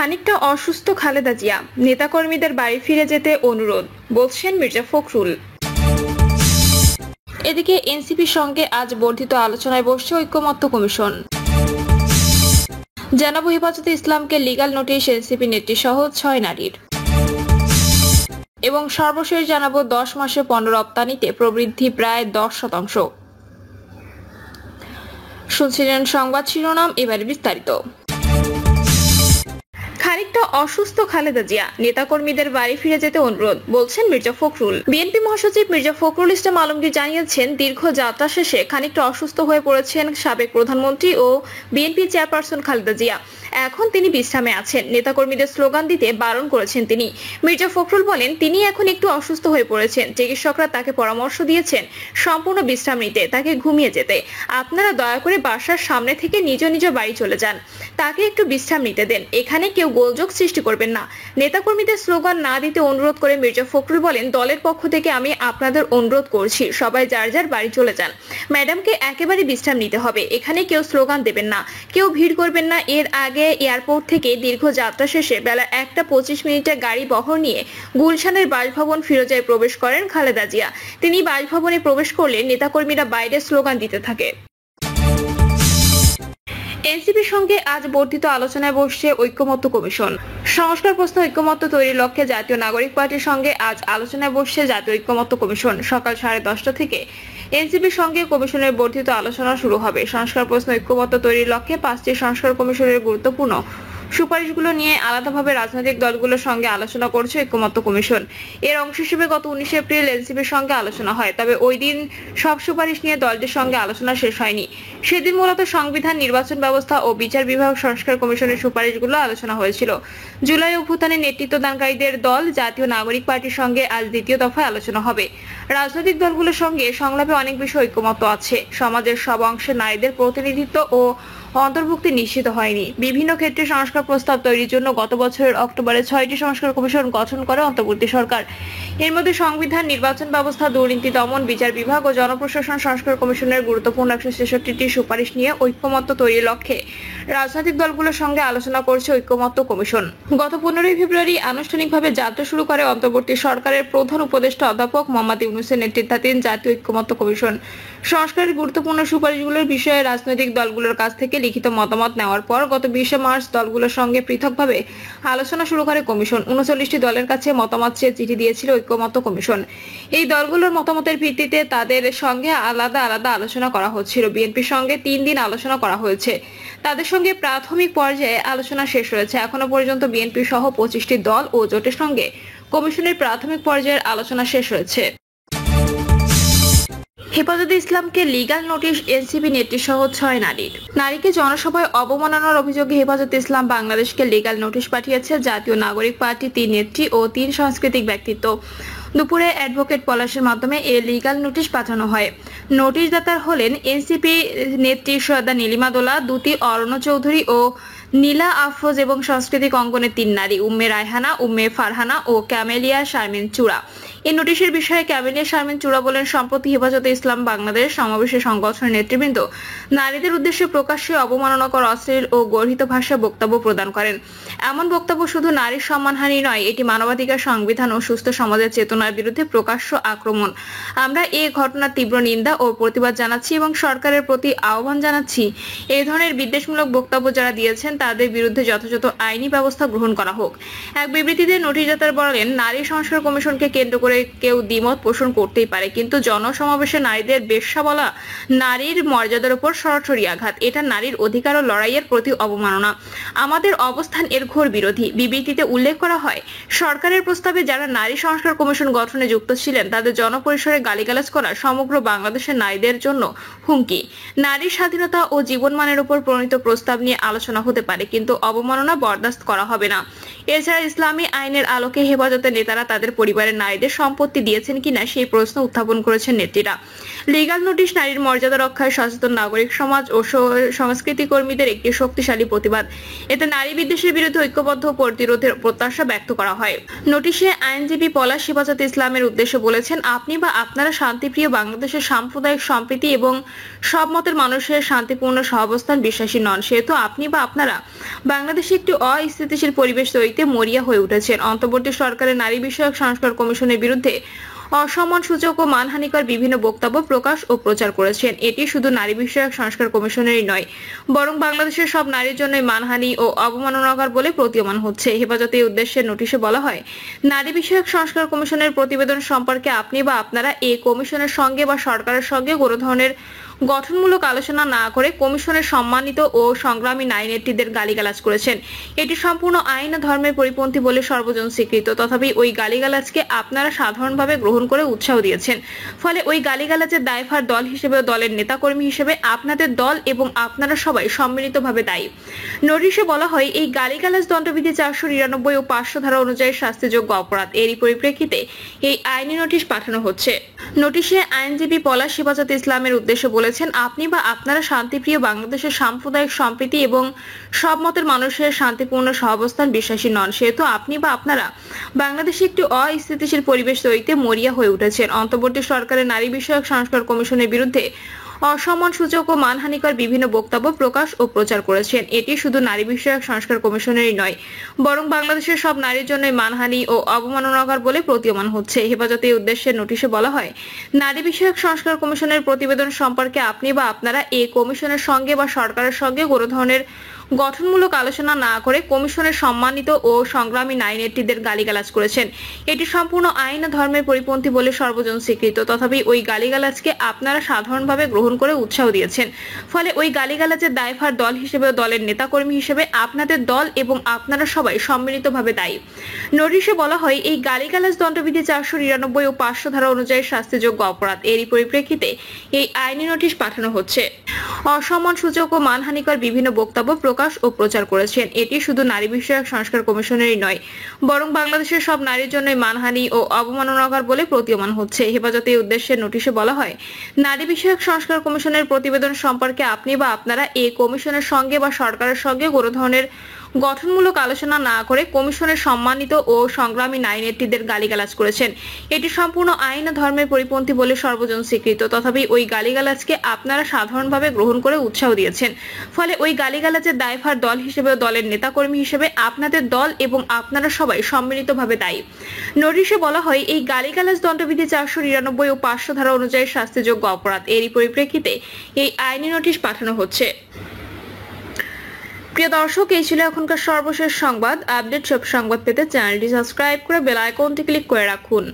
খানিকটা অসুস্থ খালেদা জিয়া, নেতাকর্মীদের বাড়ি ফিরে যেতে অনুরোধ, বলছেন মির্জা ফখরুল। এদিকে এনসিপির সঙ্গে আজ বর্ধিত আলোচনায় বসছে ঐকমত্য কমিশন। জানাবো হেফাজতে ইসলামকে লিগ্যাল নোটিশ এনসিপি নেত্রী সহ 6 নারীর। এবং সর্বশেষ জানাবো 10 মাসে পণ্য রপ্তানিতে প্রবৃদ্ধি প্রায় 10%। শুনছিলেন সংবাদ শিরোনাম, এবারে বিস্তারিত। খানিকটা অসুস্থ খালেদা জিয়া, নেতাকর্মীদের বাড়ি ফিরে যেতে অনুরোধ, বলছেন মির্জা ফখরুল। বিএনপি মহাসচিব মির্জা ফখরুল ইসলাম আলমগীর জানিয়েছেন, দীর্ঘ যাত্রা শেষে খানিকটা অসুস্থ হয়ে পড়েছেন সাবেক প্রধানমন্ত্রী ও বিএনপি চেয়ারপারসন খালেদা জিয়া। এখন তিনি বিশ্রামে আছেন। নেতাকর্মীদের স্লোগান দিতে বারণ করেছেন তিনি। মির্জা ফখরুল বলেন, তিনি এখন একটু অসুস্থ হয়ে পড়েছেন। চিকিৎসকরা তাকে পরামর্শ দিয়েছেন সম্পূর্ণ বিশ্রাম নিতে, তাকে ঘুমিয়ে যেতে। আপনারা দয়া করে বাসার সামনে থেকে নিজ নিজ বাড়ি চলে যান, তাকে একটু বিশ্রাম নিতে দেন। এখানে কেউ গোলযোগ সৃষ্টি করবেন না। নেতাকর্মীদের স্লোগান না দিতে অনুরোধ করে মির্জা ফখরুল বলেন, দলের পক্ষ থেকে আমি আপনাদের অনুরোধ করছি, সবাই যার যার বাড়ি চলে যান। ম্যাডামকে একেবারে বিশ্রাম নিতে হবে। এখানে কেউ স্লোগান দেবেন না, কেউ ভিড় করবেন না। এর আগে এয়ারপোর্ট থেকে দীর্ঘ যাত্রা শেষে বেলা 1:25 গাড়ি বহর নিয়ে গুলশানের বাসভবন ফিরোজায় প্রবেশ করেন খালেদা জিয়া। তিনি বাসভবনে প্রবেশ করলে নেতাকর্মীরা বাইরে স্লোগান দিতে থাকে। এনসিপির সঙ্গে আজ বর্ধিত আলোচনায় বসছে ঐকমত্য কমিশন। সংস্কার প্রশ্নে ঐকমত্য তৈরির লক্ষ্যে জাতীয় নাগরিক পার্টির সঙ্গে আজ আলোচনায় বসছে জাতীয় ঐকমত্য কমিশন। সকাল 10:30 থেকে এনসিপির সঙ্গে কমিশনের বর্ধিত আলোচনা শুরু হবে। সংস্কার প্রশ্নে ঐকমত্য তৈরির লক্ষ্যে 5টি সংস্কার কমিশনের গুরুত্বপূর্ণ সুপারিশগুলো নিয়ে আলাদাভাবে রাজনৈতিক দলগুলোর সঙ্গে আলোচনা করছে ঐকমত্য কমিশন। এর অংশ হিসেবে গত 19 এপ্রিল এনসিপির সঙ্গে আলোচনা হয়, তবে ওই দিন সব সুপারিশ নিয়ে দলটির সঙ্গে আলোচনা শেষ হয়নি। সেদিন মূলত সংবিধান, নির্বাচন ব্যবস্থা ও বিচার বিভাগ সংস্কার কমিশনের সুপারিশগুলো আলোচনা হয়েছিল। জুলাই অভ্যুত্থানের নেতৃত্বদানকারীদের দল জাতীয় নাগরিক পার্টির সঙ্গে আজ দ্বিতীয় দফায় আলোচনা হবে। রাজনৈতিক দলগুলোর সঙ্গে সংলাপে অনেক বিষয় ঐকমত্য আছে। সমাজের সব অংশের নারীদের প্রতিনিধিত্ব ও অন্তর্ভুক্তি নিশ্চিত হয়নি। বিভিন্ন ক্ষেত্রে সংস্কার প্রস্তাব তৈরির জন্য গত বছরের অক্টোবরে 6টি সংস্কার কমিশন গঠন করে অন্তর্বর্তী সরকার। এর মধ্যে সংবিধান, নির্বাচন ব্যবস্থা, দুর্নীতি দমন, বিচার বিভাগ ও জনপ্রশাসন সংস্কার কমিশনের গুরুত্বপূর্ণ 166টি সুপারিশ নিয়ে ঐকমত্য তৈরির লক্ষ্যে রাজনৈতিক দলগুলোর সঙ্গে আলোচনা করছে ঐকমত্য কমিশন। গত 15 ফেব্রুয়ারি আনুষ্ঠানিকভাবে যাত্রা শুরু করে অন্তর্বর্তী সরকারের প্রধান উপদেষ্টা অধ্যাপক মোহাম্মদ ইউনূসের নেতৃত্বাধীন জাতীয় ঐকমত্য কমিশন। সংস্কারের গুরুত্বপূর্ণ সুপারিশগুলোর বিষয়ে রাজনৈতিক দলগুলোর কাছ থেকে লিখিত মতামত নেওয়ার পর গত 20 মার্চ দলগুলোর সঙ্গে পৃথকভাবে আলোচনা শুরু করে কমিশন। 39টি দলের কাছে মতামত চেয়ে চিঠি দিয়েছিল ঐকমত্য কমিশন। এই দলগুলোর মতামতের ভিত্তিতে তাদের সঙ্গে আলাদা আলাদা আলোচনা করা হচ্ছিল। বিএনপির সঙ্গে 3 দিন আলোচনা করা হয়েছে। তাদের সঙ্গে প্রাথমিক পর্যায়ে আলোচনা শেষ হয়েছে। এখনো পর্যন্ত বিএনপি সহ 25টি দল ও জোটের সঙ্গে কমিশনের প্রাথমিক পর্যায়ের আলোচনা শেষ হয়েছে। হেফাজতে ইসলামকে লিগ্যাল নোটিশ এনসিপি নেত্রী সহ 6 নারীর। নারীকে জনসভায় অবমাননার অভিযোগে হেফাজতে ইসলাম বাংলাদেশকে লিগ্যাল নোটিশ পাঠিয়েছে জাতীয় নাগরিক পার্টি 3 নেত্রী ও 3 সাংস্কৃতিক ব্যক্তিত্ব। দুপুরে অ্যাডভোকেট পলাশের মাধ্যমে এই লিগ্যাল নোটিশ পাঠানো হয়। নোটিশদাতার হলেন এনসিপি নেত্রী সৈয়দা নীলিমা দোলা, দুতি অরণ্য চৌধুরী ও নীলা আফরোজ এবং সাংস্কৃতিক অঙ্গনের 3 নারী, উম্মে রায়হানা, উম্মে ফারহানা ও ক্যামেলিয়া শারমিন চূড়া। এই নোটিশের বিষয়ে ক্যামেলিয়া শারমিন চূড়া বলেন, সম্প্রতি হেফাজতে ইসলাম বাংলাদেশ সমাবেশে সংগঠনের নেতৃবৃন্দ নারীদের উদ্দেশ্যে প্রকাশ্যে অবমাননাকর, অশ্লীল ও গর্হিত ভাষায় বক্তব্য প্রদান করেন। এমন বক্তব্য শুধু নারীর সম্মানহানি নয়, এটি মানবাধিকার, সংবিধান ও সুস্থ সমাজের চেতনার বিরুদ্ধে প্রকাশ্য আক্রমণ। আমরা এই ঘটনার তীব্র নিন্দা ও প্রতিবাদ জানাচ্ছি এবং সরকারের প্রতি আহ্বান জানাচ্ছি, এই ধরনের বিদ্বেষমূলক বক্তব্য যারা দিয়েছেন তাদের বিরুদ্ধে যথাযথ আইনি ব্যবস্থা গ্রহণ করা হোক। এক বিবৃতিতে নোটিশদাতা বলেন, নারী সংস্কার কমিশনকে কেন্দ্র করে কেউ দ্বিমত পোষণ করতেই পারে, কিন্তু জনসমাবেশে নারীদের বেশ্যা বলা নারীর মর্যাদার উপর সরাসরি আঘাত। এটা নারীর অধিকার ও লড়াইয়ের প্রতি অবমাননা। আমাদের অবস্থান এর ঘোর বিরোধী। বিবৃতিতে উল্লেখ করা হয়, সরকারের প্রস্তাবে যারা নারী সংস্কার কমিশন গঠনে যুক্ত ছিলেন তাদের জনপরিসরে গালিগালাজ করা সমগ্র বাংলাদেশের নারীদের জন্য হুমকি। নারীর স্বাধীনতা ও জীবনমানের উপর প্রণীত প্রস্তাব নিয়ে আলোচনা হতে পারে, কিন্তু অবমাননা বরদাস্ত করা হবে না। এছাড়া ইসলামী আইনের আলোকে হেফাজতের নেতারা তাদের পরিবারের নারীদের সম্পত্তি দিয়েছেন কিনা সেই প্রশ্ন উত্থাপন করেছেন নেত্রীরা। লিগ্যাল নোটিশ নারীর মর্যাদা রক্ষায় সচেতন নাগরিক সমাজ ও সংস্কৃতি কর্মীদের একটি শক্তিশালী প্রতিবাদ। এতে নারী বিদ্বেষের বিরুদ্ধে ঐক্যবদ্ধ প্রতিরোধের প্রত্যাশা ব্যক্ত করা হয়। নোটিশে আইনজীবী পলাশ হেফাজতে ইসলামের উদ্দেশ্যে বলেছেন, আপনি বা আপনারা শান্তিপ্রিয় বাংলাদেশের সাম্প্রদায়িক সম্প্রীতি এবং সব মতের মানুষের শান্তিপূর্ণ সহাবস্থান বিশ্বাসী নন, সেহেতু আপনি বা আপনারা বাংলাদেশে একটি অস্থিতিশীল পরিবেশ তৈরিতে মরিয়া হয়ে উঠেছেন। অন্তর্বর্তী সরকারের নারী বিষয়ক সংস্কার কমিশনের বিরুদ্ধে অসম্মানসূচক ও মানহানিকর বিভিন্ন বক্তব্য প্রকাশ ও প্রচার করেছেন। এটি শুধু নারী বিষয়ক সংস্কার কমিশনেরই নয়, বরং বাংলাদেশের সব নারীর জন্যই মানহানি ও অবমাননাকর বলে প্রতীয়মান হচ্ছে। হেফাজতে উদ্দেশ্যে নোটিশে বলা হয়, নারী বিষয়ক সংস্কার কমিশনের প্রতিবেদন সম্পর্কে আপনি বা আপনারা এই কমিশনের সঙ্গে বা সরকারের সঙ্গে কোনো ধরনের গঠনমূলক আলোচনা না করে কমিশনের সম্মানিত ও সংগ্রামী নারী নেত্রীদের গালিগালাজ করেছেন। এটি সম্পূর্ণ আইন ও ধর্মের পরিপন্থী বলে সর্বজন স্বীকৃত। তথাপি ওই গালিগালাজকে আপনারা সাধারণভাবে গ্রহণ করে উৎসাহ দিয়েছেন। ফলে ওই গালিগালাজের দায়ভার দল হিসেবে ও দলের নেতাকর্মী হিসেবে আপনাদের দল এবং আপনারা সবাই সম্মিলিতভাবে দায়ী। নোটিশে বলা হয়, এই গালিগালাজ দণ্ডবিধি 499 ও 500 ধারা অনুযায়ী শাস্তিযোগ্য অপরাধ। এরই পরিপ্রেক্ষিতে এই আইনি নোটিশ পাঠানো হচ্ছে। নোটিশে আইনজীবী পলাশ হেফাজতে ইসলামের উদ্দেশ্যে বলেছেন, আপনি বা আপনারা শান্তিপ্রিয় বাংলাদেশের সাম্প্রদায়িক সম্প্রীতি এবং সব মতের মানুষের শান্তিপূর্ণ সহাবস্থান বিশ্বাসী নন, সেহেতু আপনি বা আপনারা বাংলাদেশে একটি অস্থিতিশীল পরিবেশ তৈরিতে মরিয়া হয়ে উঠেছেন। অন্তর্বর্তী সরকারের নারী বিষয়ক সংস্কার কমিশনের বিরুদ্ধে অসম্মানসূচক ও মানহানিকর বিভিন্ন বক্তব্য প্রকাশ ও প্রচার করেছেন। এটি শুধু নারী বিষয়ক সংস্কার কমিশনেরই নয়, বরং বাংলাদেশের সব নারীর জন্যই মানহানি ও অবমাননাকর বলে প্রতীয়মান হচ্ছে। হেফাজতে উদ্দেশ্যে নোটিশে বলা হয়, নারী বিষয়ক সংস্কার কমিশনের প্রতিবেদন সম্পর্কে আপনি বা আপনারা এই কমিশনের সঙ্গে বা সরকারের সঙ্গে কোনো ধরনের গঠনমূলক আলোচনা না করে কমিশনের সম্মানিত ও সংগ্রামী নারী নেত্রীদের গালিগালাজ করেছেন। এটি সম্পূর্ণ আইন ও ধর্মের পরিপন্থী বলে সর্বজন স্বীকৃত। তথাপি ওই গালিগালাজকে আপনারা সাধারণভাবে গ্রহণ করে উৎসাহ দিয়েছেন। ফলে ওই গালিগালাজের দায়ভার দল হিসেবে ও দলের নেতাকর্মী হিসেবে আপনাদের দল এবং আপনারা সবাই সম্মিলিতভাবে দায়ী। নোটিশে বলা হয়, এই গালিগালাজ দণ্ডবিধি 499 ও 500 ধারা অনুযায়ী শাস্তিযোগ্য অপরাধ। এরই পরিপ্রেক্ষিতে এই আইনি নোটিশ পাঠানো হচ্ছে। অসম্মানসূচক ও মানহানিকর বিভিন্ন বক্তব্য প্রকাশ ও প্রচার করেছেন। এটি শুধু নারী বিষয়ক সংস্কার কমিশনেরই নয়, বরং বাংলাদেশের সব নারীর জন্যই মানহানি ও অবমাননাকর বলে প্রতীয়মান হচ্ছে। হেফাজতে উদ্দেশ্যে নোটিশে বলা হয়, নারী বিষয়ক সংস্কার কমিশনের প্রতিবেদন সম্পর্কে আপনি বা আপনারা এই কমিশনের সঙ্গে বা সরকারের সঙ্গে কোনো ধরনের গঠনমূলক আলোচনা না করে কমিশনের সম্মানিত ও সংগ্রামী নারী নেত্রীদের গালিগালাজ করেছেন। এটি সম্পূর্ণ আইন ও ধর্মের পরিপন্থী বলে সর্বজন স্বীকৃত। তথাপি ওই গালিগালাজকে আপনারা সাধারণভাবে গ্রহণ করে উৎসাহ দিয়েছেন। ফলে ওই গালিগালাজের দায়ভার দল হিসেবে ও দলের নেতাকর্মী হিসেবে আপনাদের দল এবং আপনারা সবাই সম্মিলিতভাবে দায়ী। নোটিশে বলা হয়, এই গালিগালাজ দণ্ডবিধি 499 ও 500 ধারা অনুযায়ী শাস্তিযোগ্য অপরাধ। এরই পরিপ্রেক্ষিতে এই আইনি নোটিশ পাঠানো হচ্ছে। প্রিয় দর্শক, এই ছিল এখনকার সর্বশেষ সংবাদ। আপডেট সব সংবাদ পেতে চ্যানেলটি সাবস্ক্রাইব করে বেল আইকনটি ক্লিক করে রাখুন।